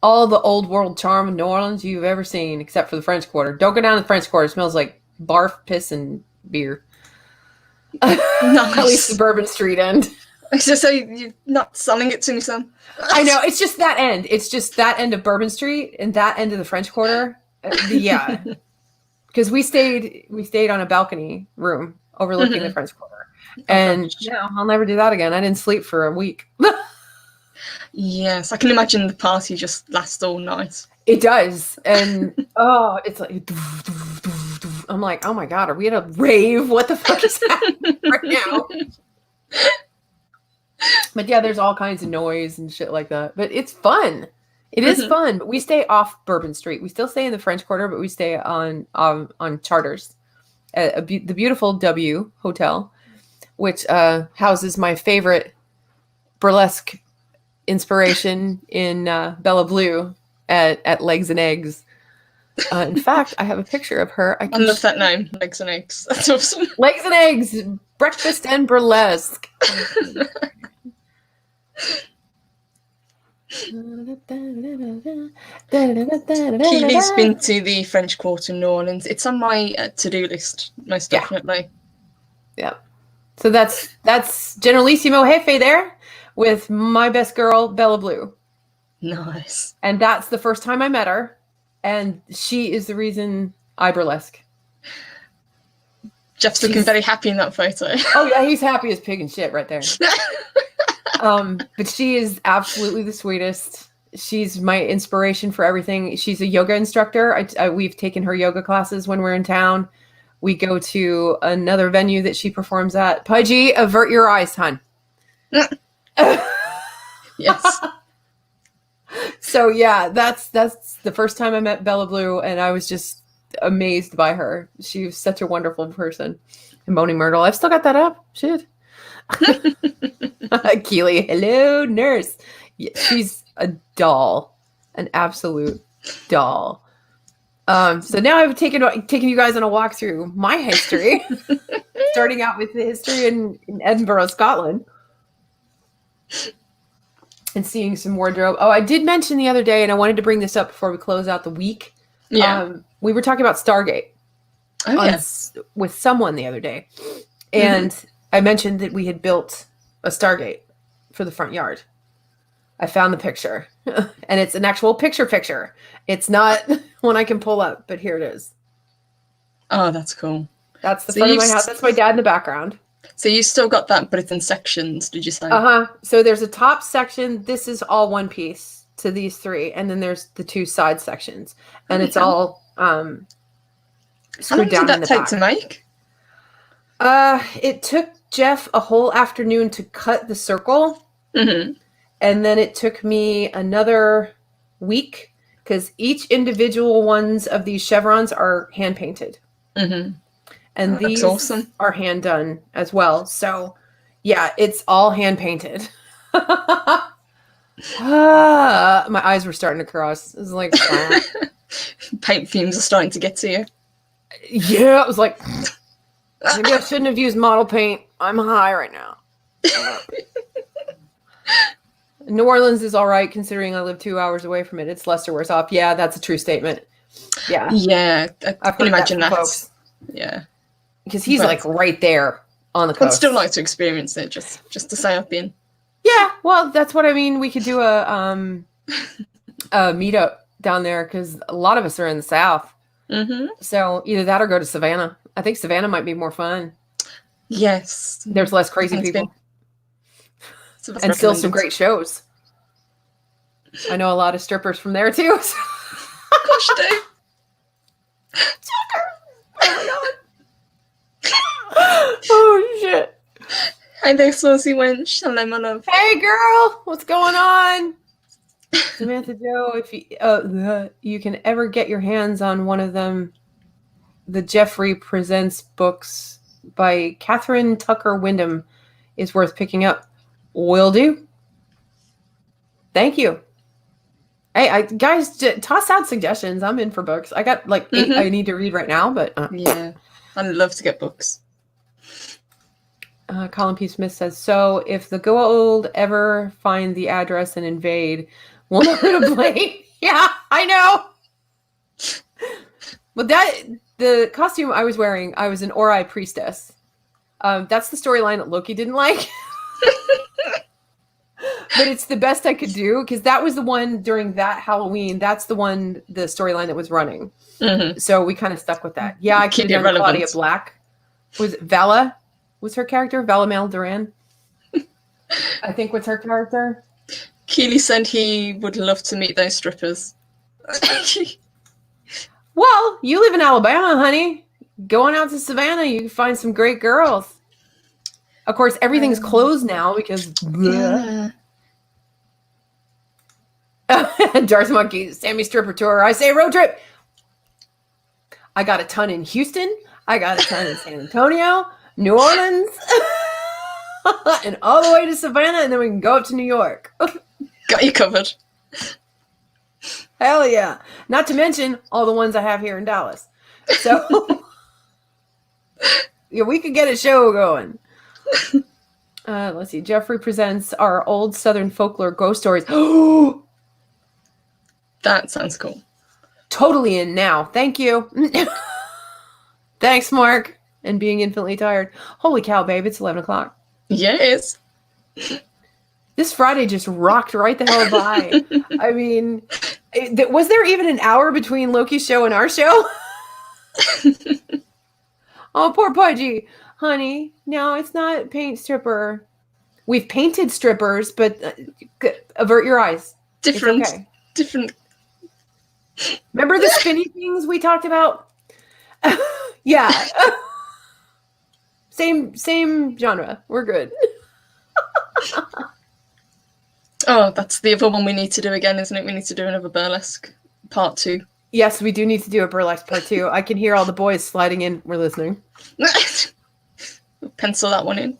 all the old world charm of New Orleans you've ever seen, except for the French Quarter. Don't go down to the French Quarter. It smells like barf, piss, and beer. Nice. At least the Bourbon Street end. So you're not selling it to me, Sam? I know. It's just that end. It's just that end of Bourbon Street and that end of the French Quarter. Yeah. Because we stayed on a balcony room overlooking the French Quarter. And I'll never do that again. I didn't sleep for a week. Yes, I can imagine the party just lasts all night. It does. And it's like I'm like, oh my God, are we at a rave? What the fuck is happening right now? But yeah, there's all kinds of noise and shit like that. But it's fun. It is fun. But we stay off Bourbon Street. We still stay in the French Quarter, but we stay on Charters at the beautiful W Hotel, which houses my favorite burlesque inspiration in Bella Blue at Legs and Eggs. In fact, I have a picture of her. I love that name, Legs and Eggs. That's awesome. Legs and Eggs, breakfast and burlesque. Keely's been to the French Quarter in New Orleans. It's on my to-do list, most definitely. Yeah. So that's Generalissimo Jefe there with my best girl, Bella Blue. Nice. And that's the first time I met her. And she is the reason I burlesque. Jeff's looking very happy in that photo. Oh yeah, he's happy as pig and shit right there. But she is absolutely the sweetest. She's my inspiration for everything. She's a yoga instructor. We've taken her yoga classes when we're in town. We go to another venue that she performs at. Pudgy, avert your eyes, hon. Yes. So yeah, that's the first time I met Bella Blue, and I was just amazed by her. She was such a wonderful person. And Moaning Myrtle, I've still got that up. Shit. Keely, hello, nurse. Yeah, she's a doll, an absolute doll. So now I've taken you guys on a walk through my history, starting out with the history in Edinburgh, Scotland. And seeing some wardrobe. Oh, I did mention the other day, and I wanted to bring this up before we close out the week. Yeah. We were talking about Stargate with someone the other day. And I mentioned that we had built a Stargate for the front yard. I found the picture. And it's an actual picture. It's not one I can pull up, but here it is. Oh, that's cool. That's the front of my house. That's my dad in the background. So you still got that, but it's in sections, did you say? So there's a top section. This is all one piece to these three. And then there's the two side sections. And it's all screwed down in the back. How long did that take to make? It took Jeff a whole afternoon to cut the circle. And then it took me another week because each individual ones of these chevrons are hand painted. And these are hand done as well. So, yeah, it's all hand painted. My eyes were starting to cross. It was like, paint fumes are starting to get to you. Yeah, it was like, maybe I shouldn't have used model paint. I'm high right now. New Orleans is all right considering I live 2 hours away from it. It's lesser worse off. Yeah, that's a true statement. Yeah. Yeah, I can imagine that. Folks. Yeah. Because he's like right there on the coast. I'd still like to experience it, just to say I've been. Yeah, well, that's what I mean. We could do a meetup down there because a lot of us are in the South. So either that or go to Savannah. I think Savannah might be more fun. Yes. There's less crazy people. And still some great shows. I know a lot of strippers from there too. Of course you do. Oh my god. Oh shit. Hi there, saucy wench. Hello, my love. Hey girl, what's going on? Samantha Joe, if you can ever get your hands on one of them, the Jeffrey Presents books by Catherine Tucker Wyndham is worth picking up. Will do. Thank you. Hey, guys, toss out suggestions. I'm in for books. I got like 8 I need to read right now, but yeah, I'd love to get books. Colin P. Smith says, so if the Goa'uld ever find the address and invade, we'll know who to blame. Yeah, I know. But the costume I was wearing, I was an Ori priestess. That's the storyline that Loki didn't like. But it's the best I could do because that was the one during that Halloween. That's the storyline that was running. So we kind of stuck with that. Yeah, I could have done Claudia Black. Was it Vala? Was her character Vala Mal Duran? I think was her character. Keely said he would love to meet those strippers. Well, you live in Alabama, honey. Go on out to Savannah. You can find some great girls. Of course, everything's closed now because. Yeah. Darth Monkey, Sammy Stripper Tour. I say road trip. I got a ton in Houston. I got a ton in San Antonio, New Orleans, and all the way to Savannah, and then we can go up to New York. Got you covered. Hell yeah. Not to mention all the ones I have here in Dallas. So, yeah, we could get a show going. Let's see. Jeffrey presents our old Southern folklore ghost stories. That sounds cool. Totally in now. Thank you. Thanks, Mark. And being infinitely tired. Holy cow, babe. It's 11 o'clock. Yeah, it is. This Friday just rocked right the hell by. I mean, was there even an hour between Loki's show and our show? Oh, poor Pudgy. Honey, no, it's not paint stripper. We've painted strippers, but avert your eyes. Different. It's okay. Different. Remember the spinny things we talked about? Yeah. Same genre. We're good. Oh, that's the other one we need to do again, isn't it? We need to do another burlesque part 2. Yes, we do need to do a burlesque part 2. I can hear all the boys sliding in. We're listening. Pencil that one in.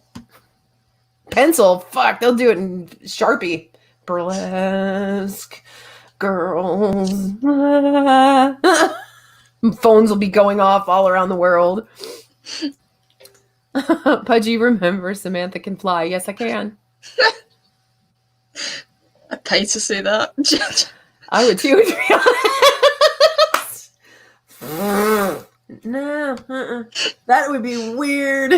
Pencil? Fuck, they'll do it in Sharpie. Burlesque girls. Phones will be going off all around the world. Pudgy, remember Samantha can fly. Yes, I can. I'd pay to see that. I would too, to be honest. No, that would be weird.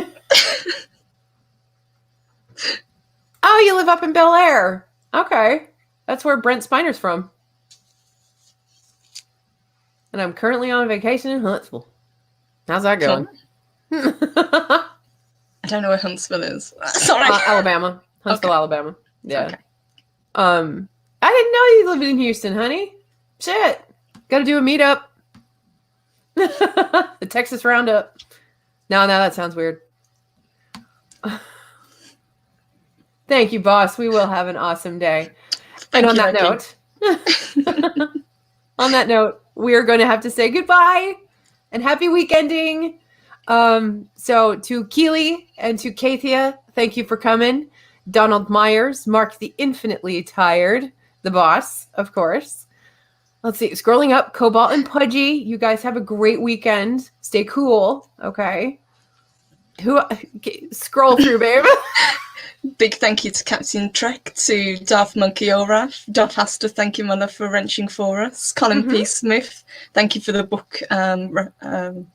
Oh, you live up in Bel Air. Okay. That's where Brent Spiner's from. And I'm currently on vacation in Huntsville. How's that going? I don't know where Huntsville is. Sorry. Alabama. Huntsville, Okay. Alabama. Yeah. Okay. I didn't know you lived in Houston, honey. Shit. Got to do a meetup. The Texas Roundup. No, that sounds weird. Thank you, boss. We will have an awesome day. And on that note, we are going to have to say goodbye and happy weekending. So to Keely and to Kathia, thank you for coming. Donald Myers, Mark the Infinitely Tired, the boss, of course. Let's see, scrolling up, Cobalt and Pudgy, you guys have a great weekend. Stay cool, okay? Scroll through, babe. Big thank you to Captain Trek, to Darth Monkey Oraf, Darth Haster, thank you, my love, for wrenching for us. Colin P. Smith, thank you for the book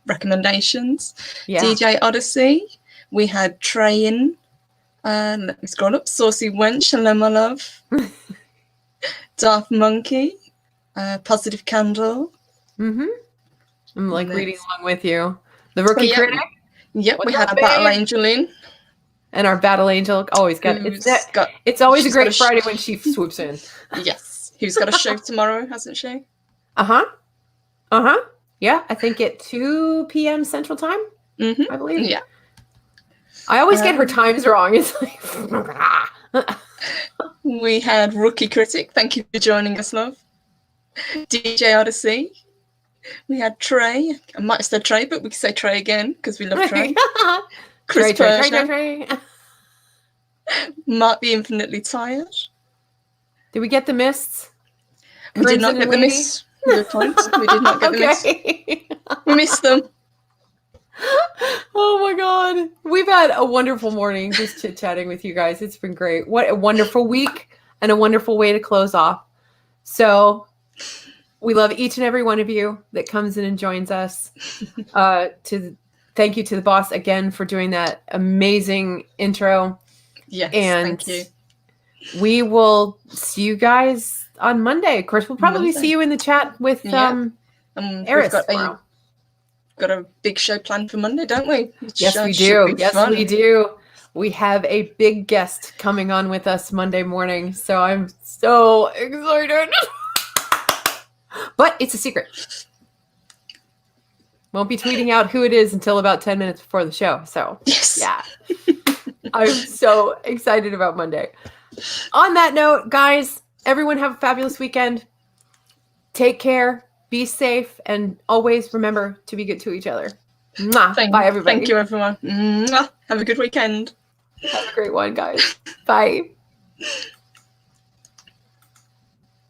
recommendations. Yeah. DJ Odyssey, we had Train, let me scroll up, Saucy Wench, hello, my love. Darth Monkey, Positive Candle. I'm like reading along with you. The Rookie Critic. Yep, we had a Battle Angel in. And our Battle Angel always it's always a great Friday when she swoops in. Yes. Who's got a show tomorrow, hasn't she? Yeah, I think at 2 p.m. Central Time, I believe. Yeah. I always get her times wrong. It's like... We had Rookie Critic. Thank you for joining us, love. DJ Odyssey. We had Trey. I might have said Trey, but we can say Trey again because we love Trey. Chris Trey. Mark the Infinitely Tired. Did we get the mists? We did not get the mists. Good point. We did not get the mists. We missed them. Oh my god. We've had a wonderful morning just chit-chatting with you guys. It's been great. What a wonderful week and a wonderful way to close off. So we love each and every one of you that comes in and joins us. Thank you to the boss again for doing that amazing intro. Yes, and thank you. We will see you guys on Monday. Of course, we'll probably see you in the chat with Eris tomorrow. Got a big show planned for Monday, don't we? Yes, we do. We do. We have a big guest coming on with us Monday morning, so I'm so excited. But it's a secret. Won't be tweeting out who it is until about 10 minutes before the show. So, yes. Yeah. I'm so excited about Monday. On that note, guys, everyone have a fabulous weekend. Take care, be safe, and always remember to be good to each other. Bye, everybody. Thank you, everyone. Have a good weekend. Have a great one, guys. Bye.